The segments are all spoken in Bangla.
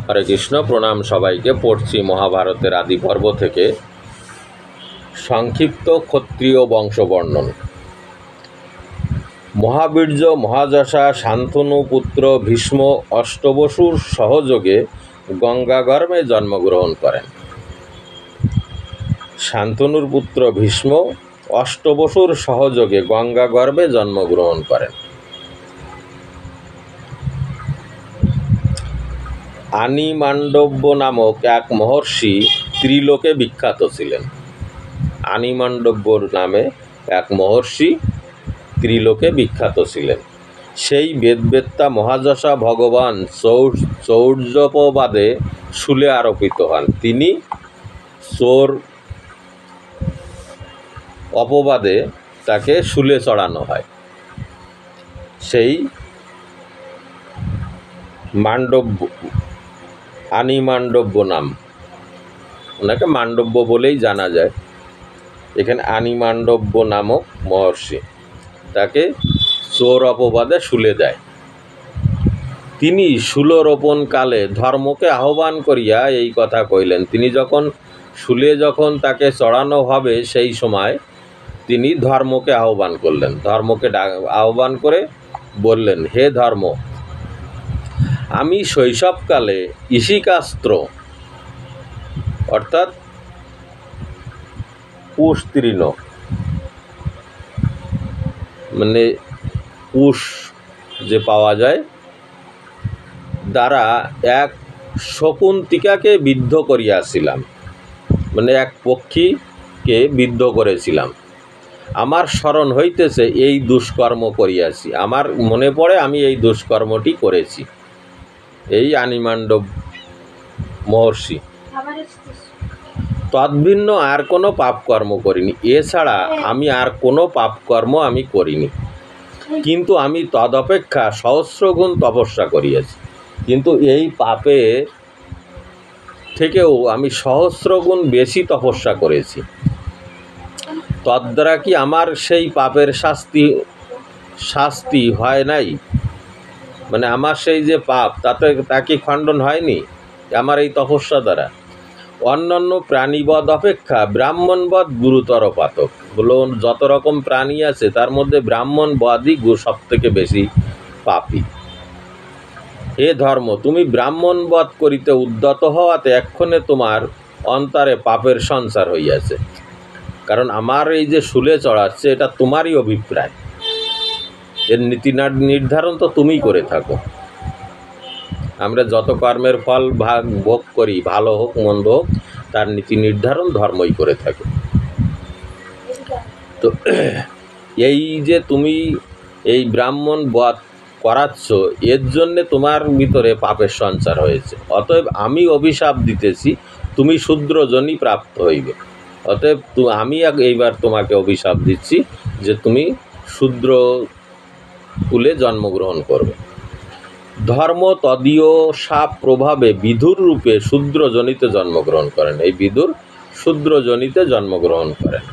হরে কৃষ্ণ, প্রণাম সবাইকে। পড়ছি মহাভারতের আদি পর্ব থেকে সংক্ষিপ্ত ক্ষত্রিয় বংশবর্ণন। মহাবীর্য মহাযশা শান্তনু পুত্র ভীষ্ম অষ্টবসুর সহযোগে গঙ্গাগর্ভে জন্মগ্রহণ করেন। শান্তনুর পুত্র ভীষ্ম অষ্টবসুর সহযোগে গঙ্গাগর্ভে জন্মগ্রহণ করেন। আনিমান্ডব্য নামক এক মহর্ষি ত্রিলোকে বিখ্যাত ছিলেন। আনিমান্ডব্যর নামে এক মহর্ষি ত্রিলোকে বিখ্যাত ছিলেন। সেই বেদবেত্তা মহাযশা ভগবান চৌর্যপবাদে শূলে আরোপিত হন। তিনি চোর অপবাদে তাকে শূলে চড়ানো হয়। সেই মান্ডব্য, আনিমান্ডব্য নাম, ওনাকে মান্ডব্য বলেই জানা যায়। এখানে আনিমান্ডব্য নামক মহর্ষি তাকে চোর অপবাদে শূলে দেয়। তিনি শূলরোপণকালে ধর্মকে আহ্বান করিয়া এই কথা কইলেন। তিনি যখন শূলে তাকে চড়ানো হবে, সেই সময় তিনি ধর্মকে আহ্বান করলেন। ধর্মকে আহ্বান করে বললেন, হে ধর্ম, আমি শৈশবকালে ঈশিকাস্ত্র অর্থাৎ কুশ তৃণ মানে কুশ যে পাওয়া যায় দ্বারা এক শকুন্তিকাকে বিদ্ধ করিয়াছিলাম, মানে এক পক্ষীকে বিদ্ধ করেছিলাম। আমার স্মরণ হইতেছে এই দুষ্কর্ম করিয়াছি। আমার মনে পড়ে আমি এই দুষ্কর্মটি করেছি। এই আনিমান্ডব মহর্ষি তদ্ভিন্ন আর কোনো পাপকর্ম করিনি। এছাড়া আমি আর কোনো পাপকর্ম আমি করিনি, কিন্তু আমি তদপেক্ষা সহস্রগুণ তপস্যা করিয়াছি। কিন্তু এই পাপে থেকেও আমি সহস্রগুণ বেশি তপস্যা করেছি। তদ্বারা কি আমার সেই পাপের শাস্তি হয় নাই? মানে আমার সেই যে পাপ, তা কি খণ্ডন হয়নি আমার এই তপস্যা দ্বারা? অন্যান্য প্রাণীবধ অপেক্ষা ব্রাহ্মণবধ গুরুতর পাতক। বলো, যত রকম প্রাণী আছে তার মধ্যে ব্রাহ্মণবধই সব থেকে বেশি পাপী। হে ধর্ম, তুমি ব্রাহ্মণবধ করিতে উদ্যত হওয়াতে এক্ষণে তোমার অন্তরে পাপের সঞ্চার হইয়াছে। কারণ আমার এই যে শূলে চড়াচ্ছে, এটা তোমারই অভিপ্রায়। এর নীতি নির্ধারণ তো তুমিই করে থাকো। আমরা যত কর্মের ফল ভোগ করি, ভালো হোক মন্দ হোক, তার নীতি নির্ধারণ ধর্মই করে থাকে। তো এই যে তুমি এই ব্রাহ্মণ বধ করাচ্ছ, এর জন্যে তোমার ভিতরে পাপের সঞ্চার হয়েছে। অতএব আমি অভিশাপ দিতেছি, তুমি শূদ্রজনই প্রাপ্ত হইবে। অতএব আমি এইবার তোমাকে অভিশাপ দিচ্ছি যে তুমি শূদ্র কুলে জন্মগ্রহণ করবে। ধর্ম তদীয় সাপ প্রভাবে বিধুর রূপে শূদ্রজনিতে জন্মগ্রহণ করেন। এই বিদুর শূদ্রজনিতে জন্মগ্রহণ করেন।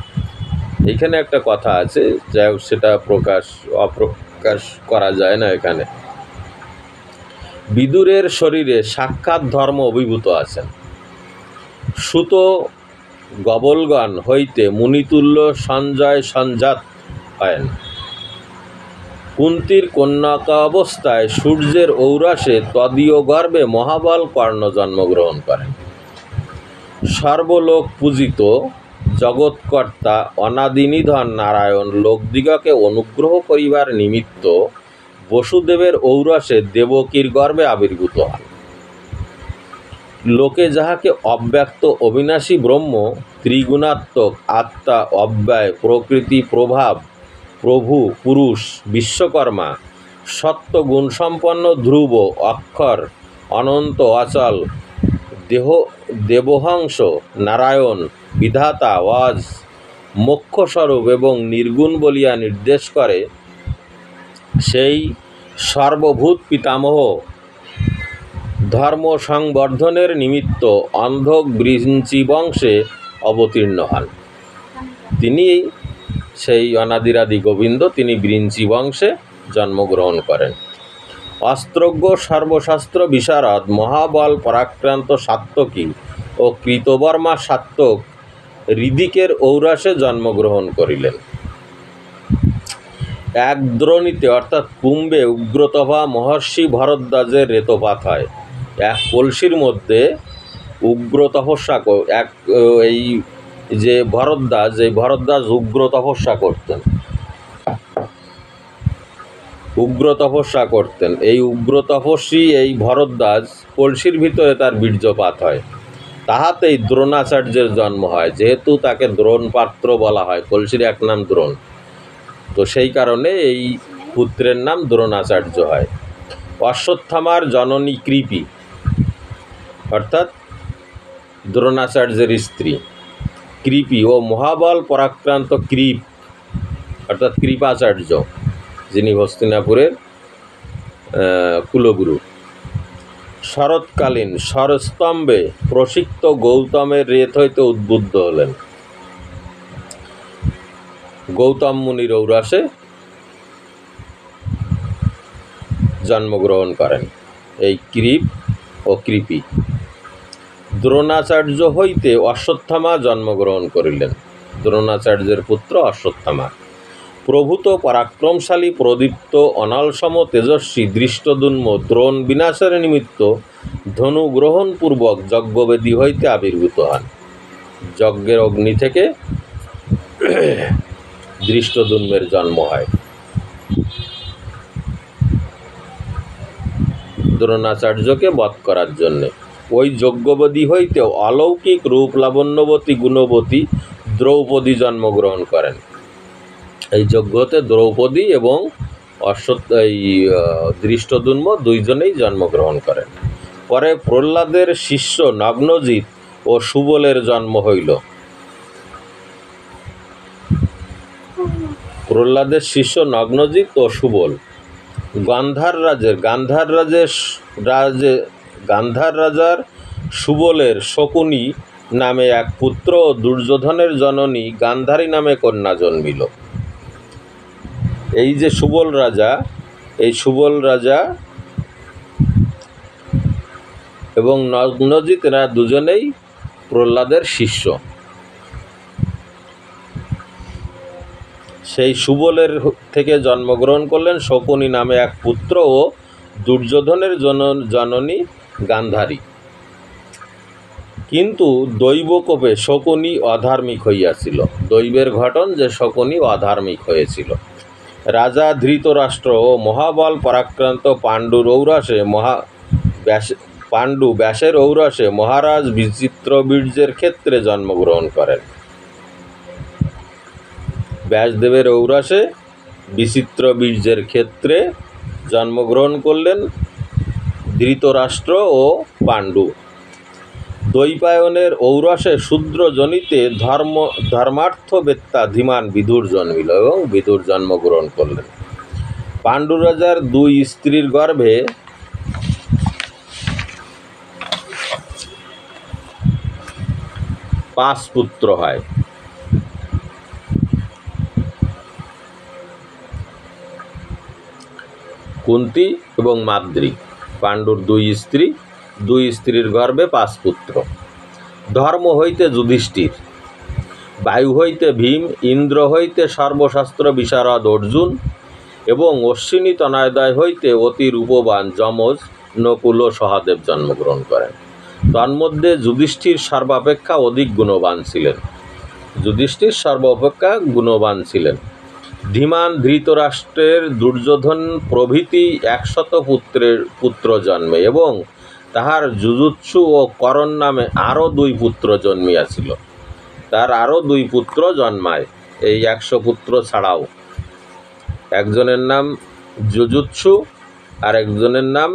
এখানে একটা কথা আছে, যাই হোক সেটা অপ্রকাশ করা যায় না। এখানে বিদুরের শরীরে সাক্ষাৎ ধর্ম অভিভূত আছেন। সুত গবলগণ হইতে মুনিতুল্য সঞ্জয় সঞ্জাত হয়। কুন্তির কন্যাকা অবস্থায় সূর্যের ঔরসে তদীয় গর্ভে মহাবল কর্ণ জন্মগ্রহণ করেন। সর্বলোক পূজিত জগৎকর্তা অনাদিনিধন নারায়ণ লোকদিগকে অনুগ্রহ করিবার নিমিত্ত বসুদেবের ঔরসে দেবকীর গর্ভে আবির্ভূত হন। লোকে যাহাকে অব্যক্ত অবিনাশী ব্রহ্ম, ত্রিগুণাত্মক আত্মা, অব্যয় প্রকৃতি, প্রভাব, প্রভু, পুরুষ, বিশ্বকর্মা, সত্যগুণসম্পন্ন, ধ্রুব, অক্ষর, অনন্ত, অচল, দেবহংস, নারায়ণ, বিধাতা, ওয়াজ, মোক্ষস্বরূপ এবং নির্গুণ বলিয়া নির্দেশ করে, সেই সর্বভূত পিতামহ ধর্ম সংবর্ধনের নিমিত্ত অন্ধক বৃঞ্চি বংশে অবতীর্ণ হন। তিনি সেই অনাদিরাদি গোবিন্দ, তিনি বৃঞ্চি বংশে জন্মগ্রহণ করেন। অস্ত্রজ্ঞ সর্বশাস্ত্র বিশারদ মহাবল পরাক্রান্ত সাত্যকী ও কৃতবর্মা সাত্যক ঋদিকের ঔরাসে জন্মগ্রহণ করিলেন। এক দ্রোণীতে অর্থাৎ কুম্ভে উগ্রতভা মহর্ষি ভরদ্বাজের রেতপাত হয়। এক কলসির মধ্যে উগ্র তপস্যা এই যে ভরদ্বাজ উগ্র তপস্যা করতেন। এই উগ্র তপস্বী এই ভরদ্বাজ কলসির ভিতরে তার বীর্যপাত হয়। তাহাতেই দ্রোণাচার্যের জন্ম হয়। যেহেতু তাকে দ্রোণ পাত্র বলা হয়, কলসির এক নাম দ্রোণ, তো সেই কারণে এই পুত্রের নাম দ্রোণাচার্য হয়। অশ্বত্থামার জননী কৃপি অর্থাৎ দ্রোণাচার্যের স্ত্রী কৃপি ও মহাবল পরাক্রান্ত কৃপ অর্থাৎ কৃপাচার্য, যিনি হস্তিনাপুরের কুলগুরু, শরৎকালীন স্বরস্তম্ভে প্রসিক্ত গৌতমের রেত হইতে উদ্বুদ্ধ হলেন। গৌতম মুনির ঔরাসে জন্মগ্রহণ করেন এই কৃপ ও কৃপি। দ্রোণাচার্য হইতে অশ্বত্থামা জন্মগ্রহণ করিলেন। দ্রোণাচার্যের পুত্র অশ্বত্থামা প্রভূত পরাক্রমশালী প্রদীপ্ত অনলসম তেজস্বী দৃষ্টদুন্ম দ্রোণ বিনাশের নিমিত্ত ধনু গ্রহণপূর্বক যজ্ঞবেদী হইতে আবির্ভূত হন। যজ্ঞের অগ্নি থেকে দৃষ্টদুন্মের জন্ম হয়। দ্রোণাচার্যকে বধ করার জন্যে ওই যজ্ঞবেদী হইতে অলৌকিক রূপ লাবণ্যবতী গুণবতী দ্রৌপদী জন্মগ্রহণ করেন। এই যজ্ঞতে দ্রৌপদী এবং দৃষ্টদুম্ন দুইজনেই জন্মগ্রহণ করেন। পরে প্রহ্লাদের শিষ্য নগ্নজিৎ ও সুবলের জন্ম হইল। প্রহ্লাদের শিষ্য নগ্নজিৎ ও সুবল গান্ধার রাজার সুবলের শকুনি নামে এক পুত্র ও দুর্যোধনের জননী গান্ধারী নামে কন্যা জন্মিল। এই যে সুবল রাজা এবং নগ্নজিৎ এরা দুজনেই প্রহ্লাদের শিষ্য। সেই সুবলের থেকে জন্মগ্রহণ করলেন শকুনি নামে এক পুত্র ও দুর্যোধনের জননী গান্ধারী। কিন্তু দৈবকোপে শকুনি অধার্মিক হইয়াছিল। দৈবের ঘটন যে শকুনি অধার্মিক হয়েছিল। রাজা ধৃতরাষ্ট্র ও মহাবল পরাক্রান্ত পাণ্ডু ব্যাসের ঔরসে মহারাজ বিচিত্রবীর্যের ক্ষেত্রে জন্মগ্রহণ করেন। ব্যাসদেবের ঔরসে বিচিত্রবীর্যের ক্ষেত্রে জন্মগ্রহণ করলেন ধৃতরাষ্ট্র ও পাণ্ডু। দৈপায়নের ঔরসে শূদ্রজনিতে ধর্মার্থবেত্তা ধীমান বিদুর জন্মিল এবং বিদুর জন্মগ্রহণ করলেন। পাণ্ডু রাজার দুই স্ত্রীর গর্ভে পাঁচ পুত্র হয়। কুন্তী এবং মাদ্রী, পাণ্ডুর দুই স্ত্রীর গর্ভে পাঁচ পুত্র। ধর্ম হইতে যুধিষ্ঠির, বায়ু হইতে ভীম, ইন্দ্র হইতে সর্বশাস্ত্র বিশারদ অর্জুন এবং অশ্বিনী তনয়োদয় হইতে অতি রূপবান যমজ নকুল ও সহদেব জন্মগ্রহণ করেন। তন্মধ্যে যুধিষ্ঠির সর্বাপেক্ষা অধিক গুণবান ছিলেন। ধীমান ধৃতরাষ্ট্রের দুর্যোধন প্রভৃতি 100 পুত্র জন্মে এবং তাহার যুযুৎসু ও করণ নামে আরও 2 পুত্র জন্মিয়াছিল। তার আরও 2 পুত্র জন্মায় এই 100 পুত্র ছাড়াও। একজনের নাম যুযুৎসু আর একজনের নাম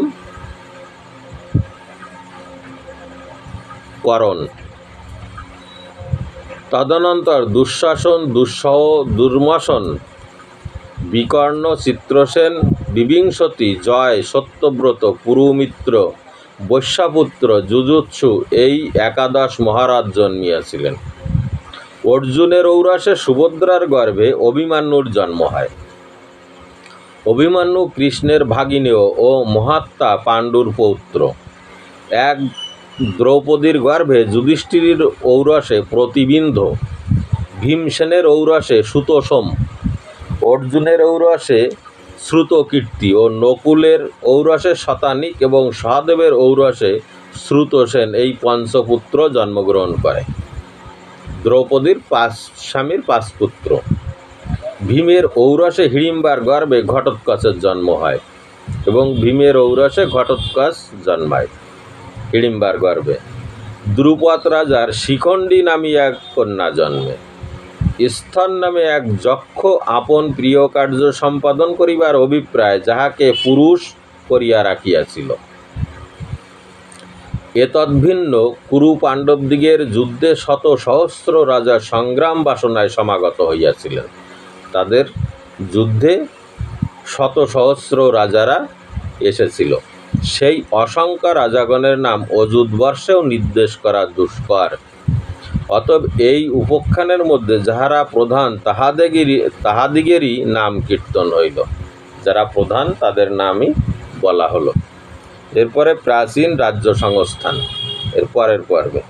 করণ। তদনন্তর দুঃশাসন, দুঃসহ, দুর্মশন, বিকর্ণ, চিত্রসেন, বিবিংশতি, জয়, সত্যব্রত, পুরুমিত্র, বৈশ্যাপুত্র, যুযুৎসু এই 11 মহারাজ জন্মিয়াছিলেন। অর্জুনের ঔরসে সুভদ্রার গর্ভে অভিমন্যুর জন্ম হয়। অভিমন্যু কৃষ্ণের ভাগিনেয় ও মহাত্মা পাণ্ডুর পৌত্র। এক দ্রৌপদীর গর্ভে যুধিষ্ঠিরের ঔরসে প্রতিবিন্ধ, ভীমসেনের ঔরসে সুতোষম, অর্জুনের ঔরসে শ্রুতকীর্তি ও নকুলের ঔরসে শতানিক এবং সহদেবের ঔরসে শ্রুতসেন এই পঞ্চপুত্র জন্মগ্রহণ করে। দ্রৌপদীর স্বামীর 5 পুত্র। ভীমের ঔরসে হিড়িম্বার গর্ভে ঘটোৎকচের জন্ম হয় এবং ভীমের ঔরসে ঘটোৎকচ জন্মায় হিড়িম্বার গর্ভে। দ্রুপদ রাজার শিখণ্ডী নামী এক কন্যা জন্মে। স্থন নামে এক যক্ষ আপন প্রিয় কার্য সম্পাদন করিবার অভিপ্রায় যাহাকে পুরুষ করিয়া রাখিয়াছিল। এতদ্ভিন্ন কুরু পাণ্ডবদিগের যুদ্ধে শত সহস্র রাজা সংগ্রাম বাসনায় সমাগত হইয়াছিলেন। তাদের যুদ্ধে শত সহস্র রাজারা এসেছিল। সেই অসংখ্য রাজাগণের নাম অযুতবর্ষেও নির্দেশ করা দুষ্কর। অতএব এই উপাখ্যানের মধ্যে যাহারা প্রধান তাহাদিগেরই নাম কীর্তন হইল। যারা প্রধান তাদের নামই বলা হলো। এরপরে প্রাচীন রাজ্য সংস্থান এর পরের পর্বে।